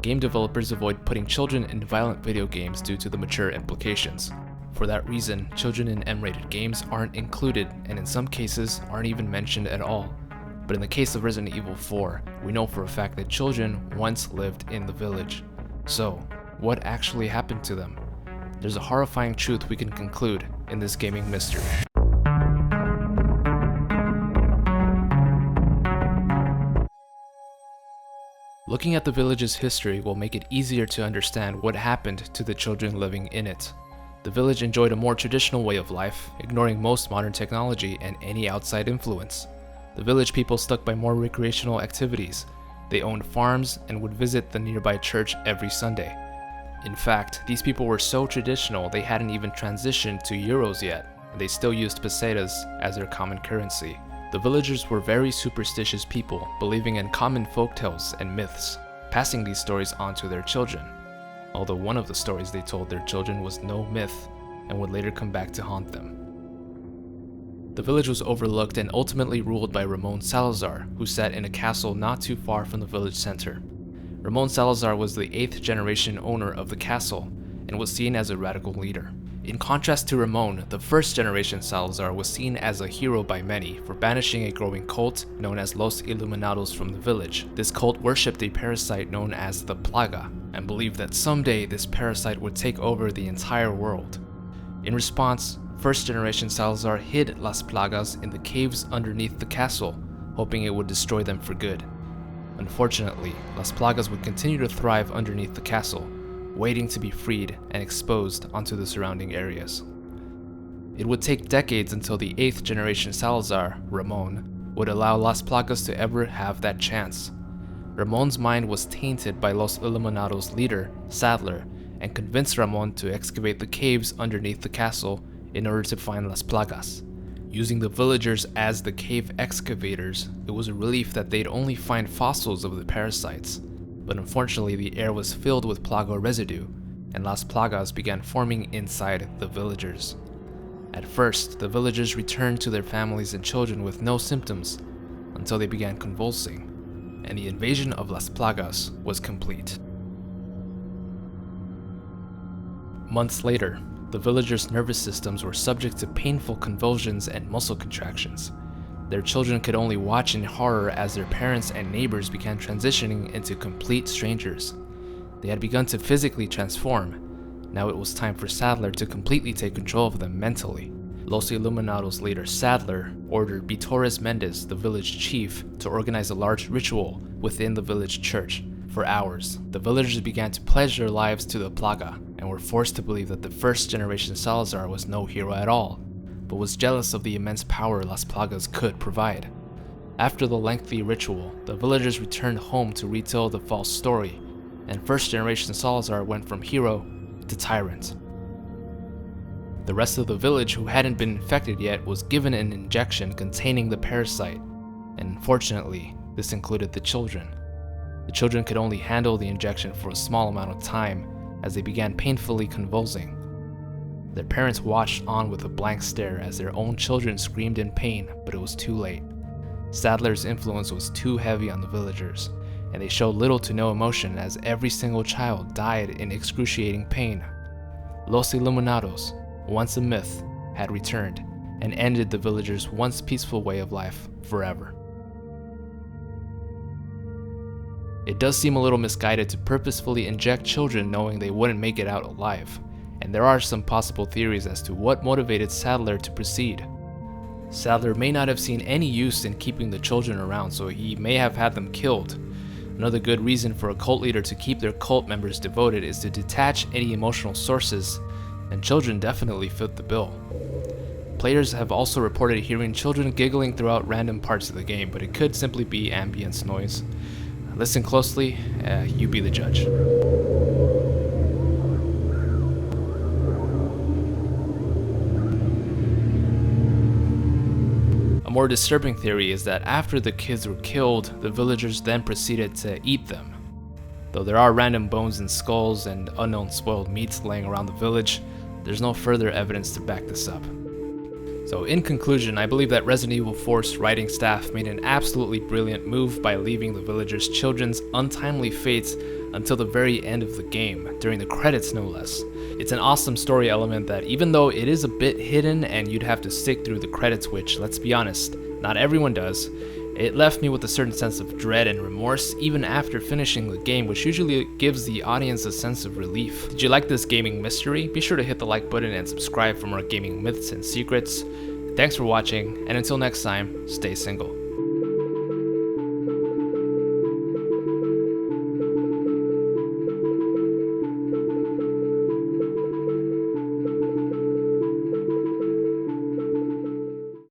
Game developers avoid putting children in violent video games due to the mature implications. For that reason, children in M-rated games aren't included, and in some cases aren't even mentioned at all. But in the case of Resident Evil 4, we know for a fact that children once lived in the village. So, what actually happened to them? There's a horrifying truth we can conclude in this gaming mystery. Looking at the village's history will make it easier to understand what happened to the children living in it. The village enjoyed a more traditional way of life, ignoring most modern technology and any outside influence. The village people stuck by more recreational activities. They owned farms and would visit the nearby church every Sunday. In fact, these people were so traditional they hadn't even transitioned to euros yet, and they still used pesetas as their common currency. The villagers were very superstitious people, believing in common folktales and myths, passing these stories on to their children. Although one of the stories they told their children was no myth and would later come back to haunt them. The village was overlooked and ultimately ruled by Ramon Salazar, who sat in a castle not too far from the village center. Ramon Salazar was the 8th generation owner of the castle and was seen as a radical leader. In contrast to Ramon, the 1st generation Salazar was seen as a hero by many for banishing a growing cult known as Los Iluminados from the village. This cult worshipped a parasite known as the Plaga and believed that someday this parasite would take over the entire world. In response, 1st generation Salazar hid Las Plagas in the caves underneath the castle, hoping it would destroy them for good. Unfortunately, Las Plagas would continue to thrive underneath the castle, waiting to be freed and exposed onto the surrounding areas. It would take decades until the 8th generation Salazar, Ramon, would allow Las Plagas to ever have that chance. Ramon's mind was tainted by Los Iluminados' leader, Sadler, and convinced Ramon to excavate the caves underneath the castle in order to find Las Plagas. Using the villagers as the cave excavators, it was a relief that they'd only find fossils of the parasites. But unfortunately, the air was filled with Plaga residue, and Las Plagas began forming inside the villagers. At first, the villagers returned to their families and children with no symptoms, until they began convulsing, and the invasion of Las Plagas was complete. Months later, the villagers' nervous systems were subject to painful convulsions and muscle contractions. Their children could only watch in horror as their parents and neighbors began transitioning into complete strangers. They had begun to physically transform. Now it was time for Sadler to completely take control of them mentally. Los Iluminados leader Sadler ordered Vitores Mendez, the village chief, to organize a large ritual within the village church. For hours, the villagers began to pledge their lives to the Plaga and were forced to believe that the 1st generation Salazar was no hero at all, but was jealous of the immense power Las Plagas could provide. After the lengthy ritual, the villagers returned home to retell the false story, and 1st generation Salazar went from hero to tyrant. The rest of the village who hadn't been infected yet was given an injection containing the parasite, and unfortunately, this included the children. The children could only handle the injection for a small amount of time as they began painfully convulsing. Their parents watched on with a blank stare as their own children screamed in pain, but it was too late. Sadler's influence was too heavy on the villagers, and they showed little to no emotion as every single child died in excruciating pain. Los Iluminados, once a myth, had returned and ended the villagers' once peaceful way of life forever. It does seem a little misguided to purposefully inject children knowing they wouldn't make it out alive, and there are some possible theories as to what motivated Sadler to proceed. Sadler may not have seen any use in keeping the children around, so he may have had them killed. Another good reason for a cult leader to keep their cult members devoted is to detach any emotional sources, and children definitely fit the bill. Players have also reported hearing children giggling throughout random parts of the game, but it could simply be ambience noise. Listen closely, you be the judge. A more disturbing theory is that after the kids were killed, the villagers then proceeded to eat them. Though there are random bones and skulls and unknown spoiled meats laying around the village, there's no further evidence to back this up. So in conclusion, I believe that Resident Evil 4's writing staff made an absolutely brilliant move by leaving the villagers' children's untimely fates until the very end of the game, during the credits no less. It's an awesome story element that, even though it is a bit hidden and you'd have to stick through the credits, which, let's be honest, not everyone does, it left me with a certain sense of dread and remorse even after finishing the game, which usually gives the audience a sense of relief. Did you like this gaming mystery? Be sure to hit the like button and subscribe for more gaming myths and secrets. Thanks for watching, and until next time, stay single.